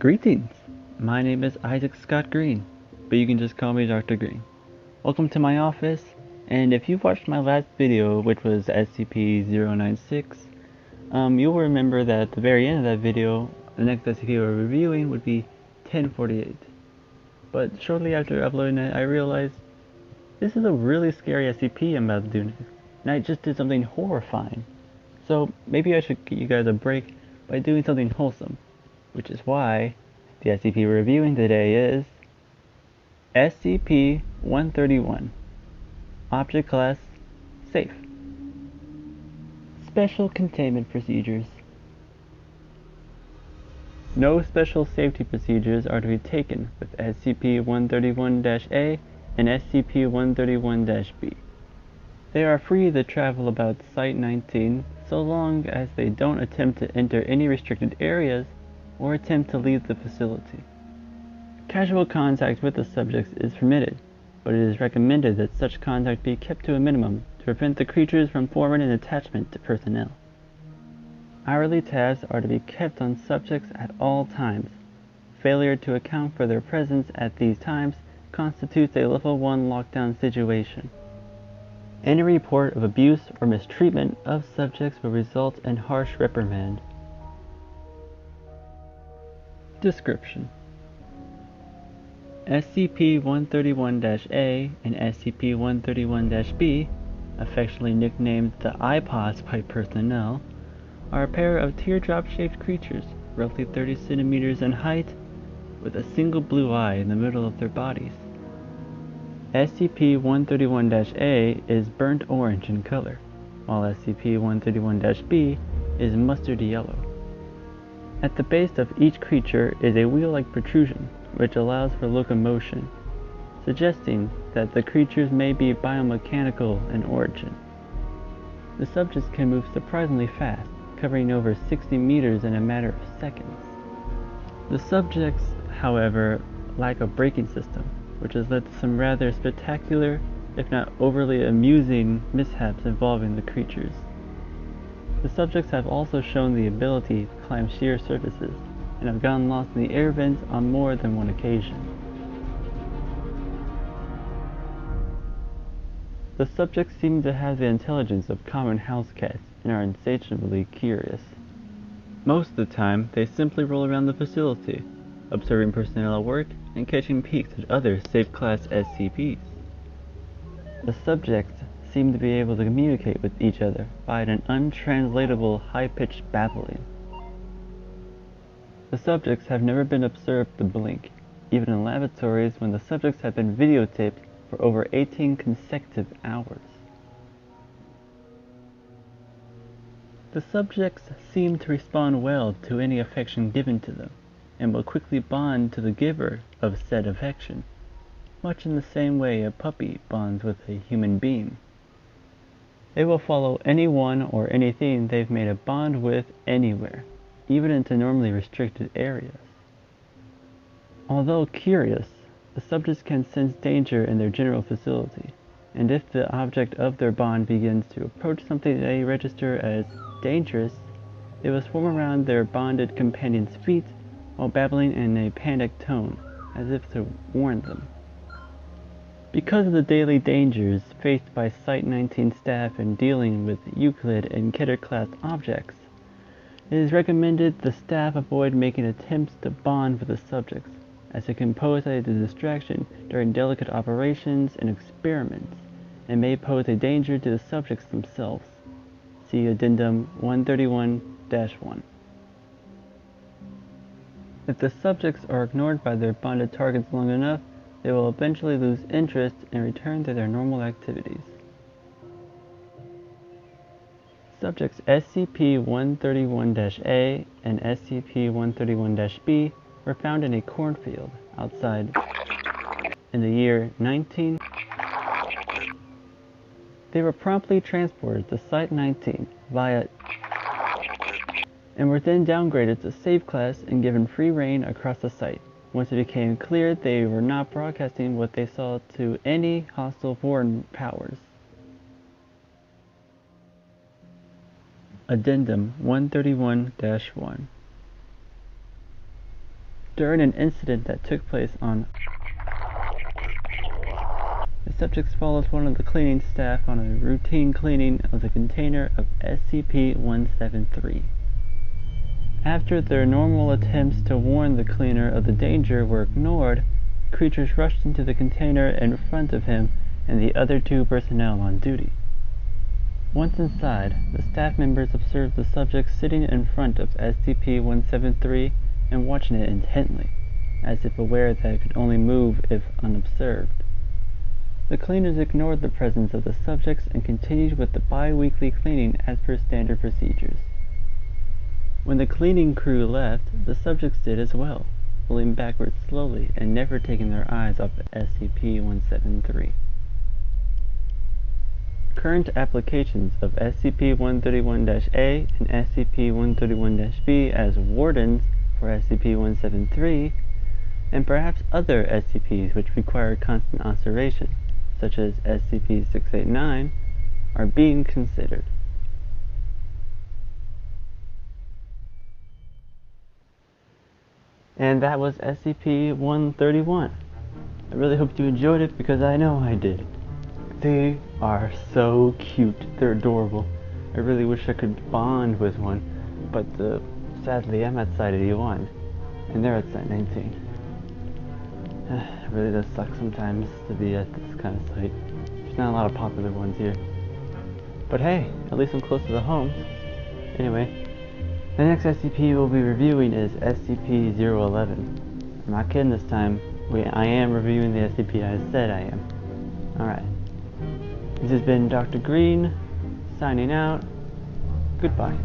Greetings! My name is Isaac Scott Green, but you can just call me Dr. Green. Welcome to my office, and if you watched my last video, which was SCP-096, you'll remember that at the very end of that video, the next SCP we're reviewing would be 1048. But shortly after uploading it, I realized this is a really scary SCP I'm about to do next, and I just did something horrifying. So maybe I should get you guys a break by doing something wholesome, which is why the SCP we're reviewing today is SCP-131, Object Class Safe. Special Containment Procedures. No special safety procedures are to be taken with SCP-131-A and SCP-131-B. They are free to travel about Site-19 so long as they don't attempt to enter any restricted areas or attempt to leave the facility. Casual contact with the subjects is permitted, but it is recommended that such contact be kept to a minimum to prevent the creatures from forming an attachment to personnel. Hourly tasks are to be kept on subjects at all times. Failure to account for their presence at these times constitutes a Level 1 lockdown situation. Any report of abuse or mistreatment of subjects will result in harsh reprimand. Description: SCP-131-A and SCP-131-B, affectionately nicknamed the iPods by personnel, are a pair of teardrop-shaped creatures, roughly 30 centimeters in height, with a single blue eye in the middle of their bodies. SCP-131-A is burnt orange in color, while SCP-131-B is mustard yellow. At the base of each creature is a wheel-like protrusion, which allows for locomotion, suggesting that the creatures may be biomechanical in origin. The subjects can move surprisingly fast, covering over 60 meters in a matter of seconds. The subjects, however, lack a braking system, which has led to some rather spectacular, if not overly amusing, mishaps involving the creatures. The subjects have also shown the ability to climb sheer surfaces, and have gotten lost in the air vents on more than one occasion. The subjects seem to have the intelligence of common house cats and are insatiably curious. Most of the time, they simply roll around the facility, observing personnel at work and catching peeks at other safe-class SCPs. The subjects seem to be able to communicate with each other by an untranslatable high-pitched babbling. The subjects have never been observed to blink, even in laboratories when the subjects have been videotaped for over 18 consecutive hours. The subjects seem to respond well to any affection given to them, and will quickly bond to the giver of said affection, much in the same way a puppy bonds with a human being. They will follow anyone or anything they've made a bond with anywhere, even into normally restricted areas. Although curious, the subjects can sense danger in their general vicinity, and if the object of their bond begins to approach something they register as dangerous, they will swarm around their bonded companion's feet while babbling in a panicked tone, as if to warn them. Because of the daily dangers faced by Site-19 staff in dealing with Euclid and Keter-class objects, it is recommended the staff avoid making attempts to bond with the subjects, as it can pose a distraction during delicate operations and experiments, and may pose a danger to the subjects themselves. See Addendum 131-1. If the subjects are ignored by their bonded targets long enough, they will eventually lose interest and return to their normal activities. Subjects SCP-131-A and SCP-131-B were found in a cornfield outside in the year 19. They were promptly transported to Site-19 via and were then downgraded to Safe Class and given free reign across the site. Once it became clear they were not broadcasting what they saw to any hostile foreign powers. Addendum 131-1. During an incident that took place on the subjects followed one of the cleaning staff on a routine cleaning of the container of SCP-173. After their normal attempts to warn the cleaner of the danger were ignored, creatures rushed into the container in front of him and the other two personnel on duty. Once inside, the staff members observed the subject sitting in front of SCP-173 and watching it intently, as if aware that it could only move if unobserved. The cleaners ignored the presence of the subjects and continued with the bi-weekly cleaning as per standard procedures. When the cleaning crew left, the subjects did as well, pulling backwards slowly and never taking their eyes off SCP-173. Current applications of SCP-131-A and SCP-131-B as wardens for SCP-173, and perhaps other SCPs which require constant observation, such as SCP-689, are being considered. And that was SCP-131. I really hope you enjoyed it because I know I did. They are so cute. They're adorable. I really wish I could bond with one, but sadly I'm at Site 81, and they're at Site 19. It really does suck sometimes to be at this kind of site. There's not a lot of popular ones here. But hey, at least I'm close to the homes. Anyway, the next SCP we'll be reviewing is SCP-011. I'm not kidding this time. I am reviewing the SCP I said I am. Alright. This has been Dr. Green, signing out. Goodbye.